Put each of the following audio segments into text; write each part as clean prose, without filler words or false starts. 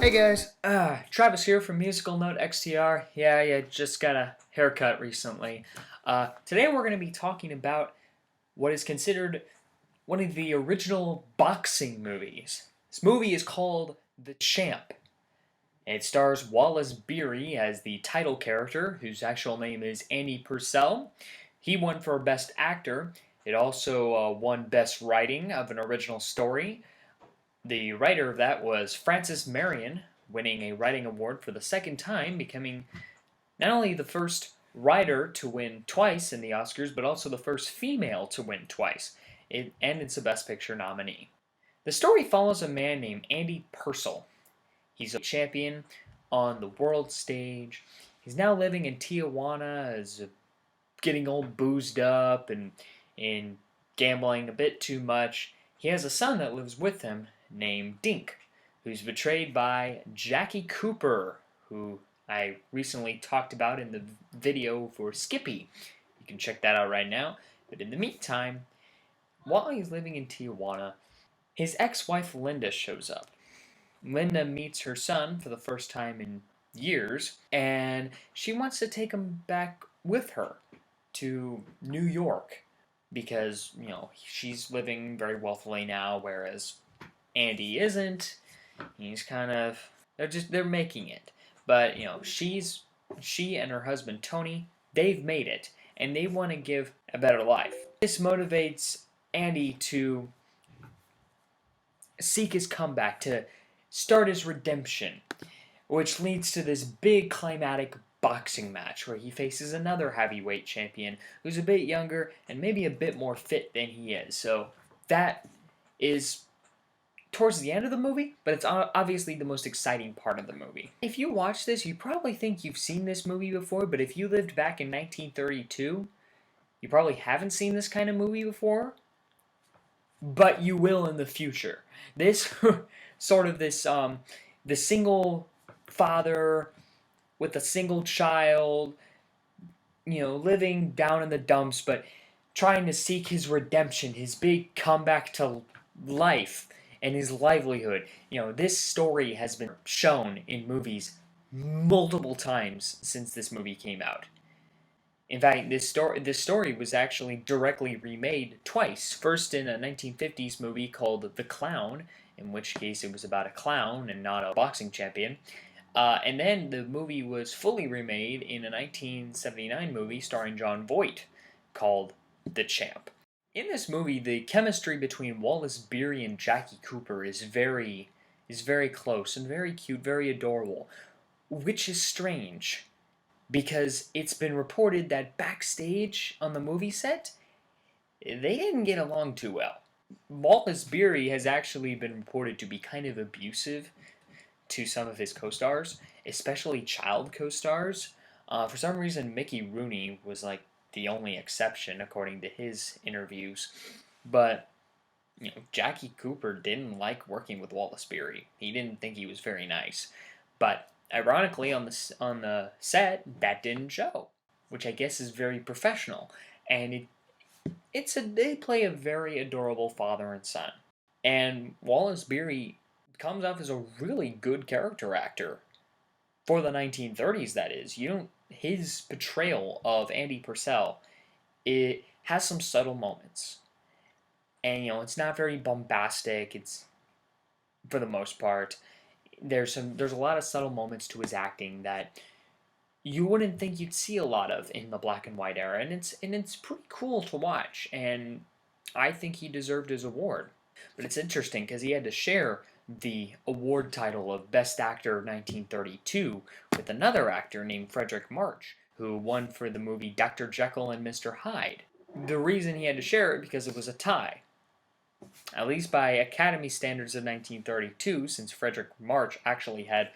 Hey guys, Travis here from Musical Note XTR. Yeah, just got a haircut recently. Today we're going to be talking about what is considered one of the original boxing movies. This movie is called The Champ. And it stars Wallace Beery as the title character, whose actual name is Andy Purcell. He won for Best Actor. It also won Best Writing of an Original Story. The writer of that was Frances Marion, winning a writing award for the second time, becoming not only the first writer to win twice in the Oscars, but also the first female to win twice. And it's a Best Picture nominee. The story follows a man named Andy Purcell. He's a champion on the world stage. He's now living in Tijuana, as getting all boozed up and gambling a bit too much. He has a son that lives with him named Dink, who's betrayed by Jackie Cooper, who I recently talked about in the video for Skippy. You can check that out right now. But in the meantime, while he's living in Tijuana, his ex-wife Linda shows up. Linda meets her son for the first time in years, and she wants to take him back with her to New York because, she's living very wealthily now, whereas Andy isn't. He's kind of they're making it. But, she and her husband Tony, they've made it and they want to give a better life. This motivates Andy to seek his comeback, to start his redemption, which leads to this big climatic boxing match where he faces another heavyweight champion who's a bit younger and maybe a bit more fit than he is. So that is towards the end of the movie, but it's obviously the most exciting part of the movie. If you watch this, you probably think you've seen this movie before, but if you lived back in 1932, you probably haven't seen this kind of movie before, but you will in the future. This sort of the single father with a single child, living down in the dumps, but trying to seek his redemption, his big comeback to life and his livelihood. This story has been shown in movies multiple times since this movie came out. In fact, this story was actually directly remade twice. First in a 1950s movie called The Clown, in which case it was about a clown and not a boxing champion. And then the movie was fully remade in a 1979 movie starring Jon Voight called The Champ. In this movie, the chemistry between Wallace Beery and Jackie Cooper is very close and very cute, very adorable, which is strange because it's been reported that backstage on the movie set, they didn't get along too well. Wallace Beery has actually been reported to be kind of abusive to some of his co-stars, especially child co-stars. For some reason, Mickey Rooney was like the only exception, according to his interviews. But Jackie Cooper didn't like working with Wallace Beery. He didn't think he was very nice. But ironically, on the set, that didn't show, which I guess is very professional. And they play a very adorable father and son. And Wallace Beery comes off as a really good character actor for the 1930s. That is, his portrayal of Andy Purcell, it has some subtle moments, and it's not very bombastic. It's, for the most part, there's a lot of subtle moments to his acting that you wouldn't think you'd see a lot of in the black and white era, and it's pretty cool to watch, and I think he deserved his award. But it's interesting because he had to share the award title of Best Actor 1932 with another actor named Fredric March, who won for the movie Dr. Jekyll and Mr. Hyde. The reason he had to share it because it was a tie. At least by Academy standards of 1932, since Fredric March actually had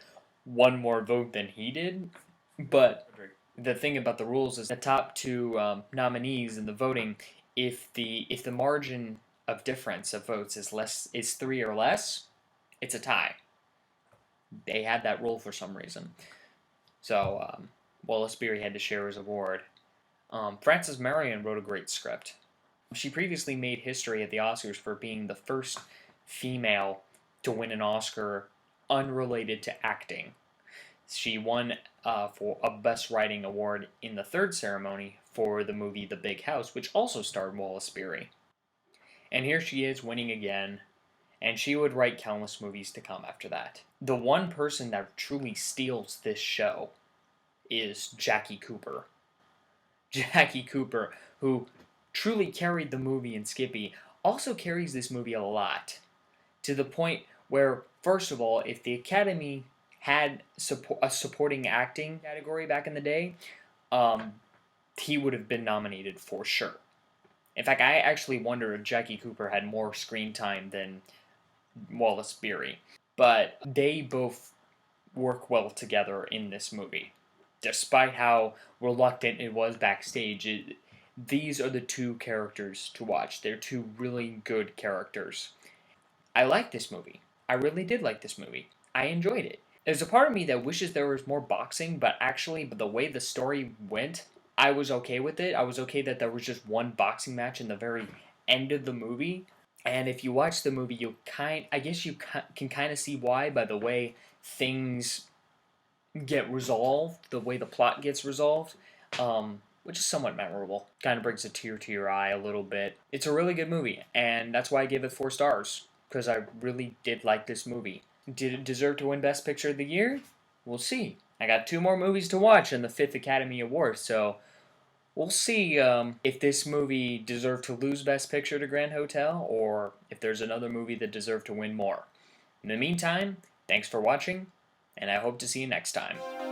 one more vote than he did. But the thing about the rules is the top two nominees in the voting, if the margin of difference of votes is 3 or less, it's a tie. They had that rule for some reason. So Wallace Beery had to share his award. Frances Marion wrote a great script. She previously made history at the Oscars for being the first female to win an Oscar unrelated to acting. She won for a Best Writing Award in the third ceremony for the movie The Big House, which also starred Wallace Beery. And here she is winning again, and she would write countless movies to come after that. The one person that truly steals this show is Jackie Cooper. Jackie Cooper, who truly carried the movie in Skippy, also carries this movie a lot. To the point where, first of all, if the Academy had a supporting acting category back in the day, he would have been nominated for sure. In fact, I actually wonder if Jackie Cooper had more screen time than Wallace Beery. But they both work well together in this movie. Despite how reluctant it was backstage, these are the two characters to watch. They're two really good characters. I like this movie. I really did like this movie. I enjoyed it. There's a part of me that wishes there was more boxing, but actually, the way the story went, I was okay with it. I was okay that there was just one boxing match in the very end of the movie. And if you watch the movie, I guess you can kind of see why by the way things get resolved, the way the plot gets resolved, which is somewhat memorable. Kind of brings a tear to your eye a little bit. It's a really good movie, and that's why I gave it 4 stars, because I really did like this movie. Did it deserve to win Best Picture of the Year? We'll see. I got 2 more movies to watch in the 5th Academy Award, so we'll see if this movie deserved to lose Best Picture to Grand Hotel, or if there's another movie that deserved to win more. In the meantime, thanks for watching, and I hope to see you next time.